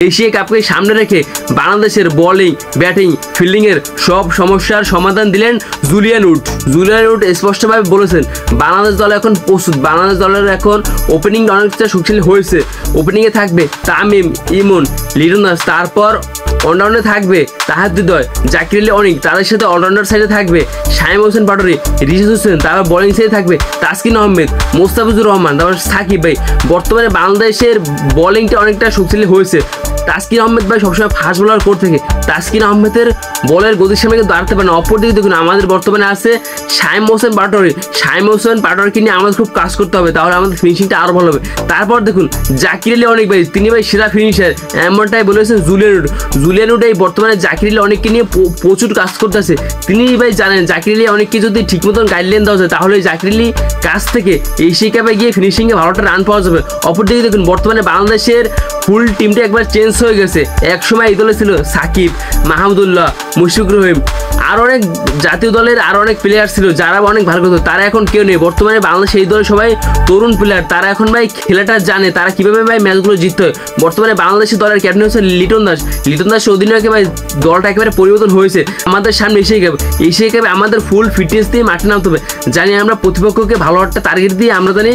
Asia কাপকে সামনে রেখে বাংলাদেশের বোলিং, ব্যাটিং, ফিল্ডিংয়ের সব সমস্যার সমাধান দিলেন জুলিয়ান উড। জুলিয়ান উড স্পষ্টভাবে বলেছেন বাংলাদেশ দল এখন প্রস্তুত। বাংলাদেশ দলের এখন ওপেনিং অনেকটা শক্তিশালী হয়েছে। ওপেনিংয়ে থাকবে তামিম, ইমন, লিটন দাস, তারপর অলরাউন্ডারে থাকবে তাহাদ্দুদ, জাকির আলী অনিক, তাদের সাথে অলরাউন্ডার সাইডে থাকবে শামীম হোসেন পাটোয়ারি, রিশাদ হোসেন, তারপর বোলিং সাইডে থাকবে তাসকিন আহমেদ, মোস্তাফিজুর রহমান, তারপর সাকিব ভাই। বর্তমানে বাংলাদেশের বোলিংটা অনেকটা শক্তিশালী হয়েছে। তাসকিন আহমেদ ভাই সবসময় ফাস্ট বোলার করে থাকে। তাসকিন আহমেদের বলের গতির সামনে কিন্তু দাঁড়াতে পারে না। অপরদিকে দেখুন আমাদের বর্তমানে আছে শামীম হোসেন পাটোয়ারি। শামীম হোসেন পাটোয়ারিকে নিয়ে আমাদের খুব কাজ করতে হবে, তাহলে আমাদের ফিনিশিংটা আরও ভালো হবে। তারপর দেখুন জাকির আলী অনিক ভাই, তিনি ভাই সেরা ফিনিশার, এমনটাই বলেছেন জুলিয়ান উড। জুলিয়ান উড এই বর্তমানে জাকির আলী অনিককে নিয়ে প্রচুর কাজ করতেছে। তিনি ভাই জানেন জাকির আলী অনিককে যদি ঠিক মতন গাইডলাইন দেওয়া যায় তাহলে জাকির আলী কাছ থেকে এশিয়া কাপে গিয়ে ফিনিশিংয়ে ভালোটা রান পাওয়া যাবে। অপরদিকে দেখুন বর্তমানে বাংলাদেশের ফুল টিমটা একবার চেঞ্জ হয়ে গেছে। একসময় এই দলে ছিল সাকিব, মাহমুদুল্লাহ, মুশফিকুর রহিম, আর অনেক জাতীয় দলের আরও অনেক প্লেয়ার ছিল যারা অনেক ভালো করতো। তারা এখন কেউ নেই। বর্তমানে বাংলাদেশ এই দলে সবাই তরুণ প্লেয়ার। তারা এখন ভাই খেলাটা জানে, তারা কীভাবে ভাই ম্যাচগুলো জিততে হয়। বর্তমানে বাংলাদেশের দলের ক্যাপ্টেন হচ্ছে লিটন দাস। লিটন দাসের অধিনায়কে ভাই দলটা একেবারে পরিবর্তন হয়েছে। আমাদের সামনে এশিয়া কাপে আমাদের ফুল ফিটনেস দিয়ে মাঠে নামতে হবে। জানি আমরা প্রতিপক্ষকে ভালো একটা টার্গেট দিয়ে আমরা জানি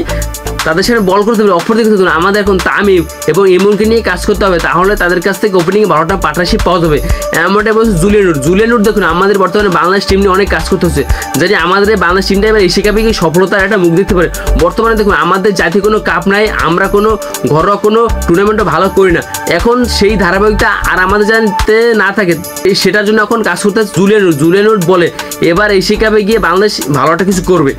তাদের সাথে বল করতে হবে। অপরদিকে দেখুন আমাদের এখন তামিম এবং ইমনকে নিয়ে কাজ করতে হবে, তাহলে তাদের কাছ থেকে ওপেনিংয়ে ভালোটা পার্টনারশিপ পাওয়া যাবে। এমনটাই বলছে জুলিয়ান উড। জুলিয়ান উড দেখুন আমাদের বর্তমানে বাংলাদেশ টিম নিয়ে অনেক কাজ করতে হচ্ছে। জানি আমাদের এই বাংলাদেশ টিমটা এবার এশিয়া কাপে গিয়ে সফলতার একটা মুখ দেখতে পারে। বর্তমানে দেখুন আমাদের জাতীয় কোনো কাপ নাই, আমরা কোনো ঘরোয়া কোনো টুর্নামেন্টও ভালো করি না। এখন সেই ধারাবাহিকতা আর আমাদের জানতে না থাকে, সেটার জন্য এখন কাজ করতে জুলিয়ান উড। জুলিয়ান উড বলে এবার এশিয়া কাপে গিয়ে বাংলাদেশ ভালো একটা কিছু করবে।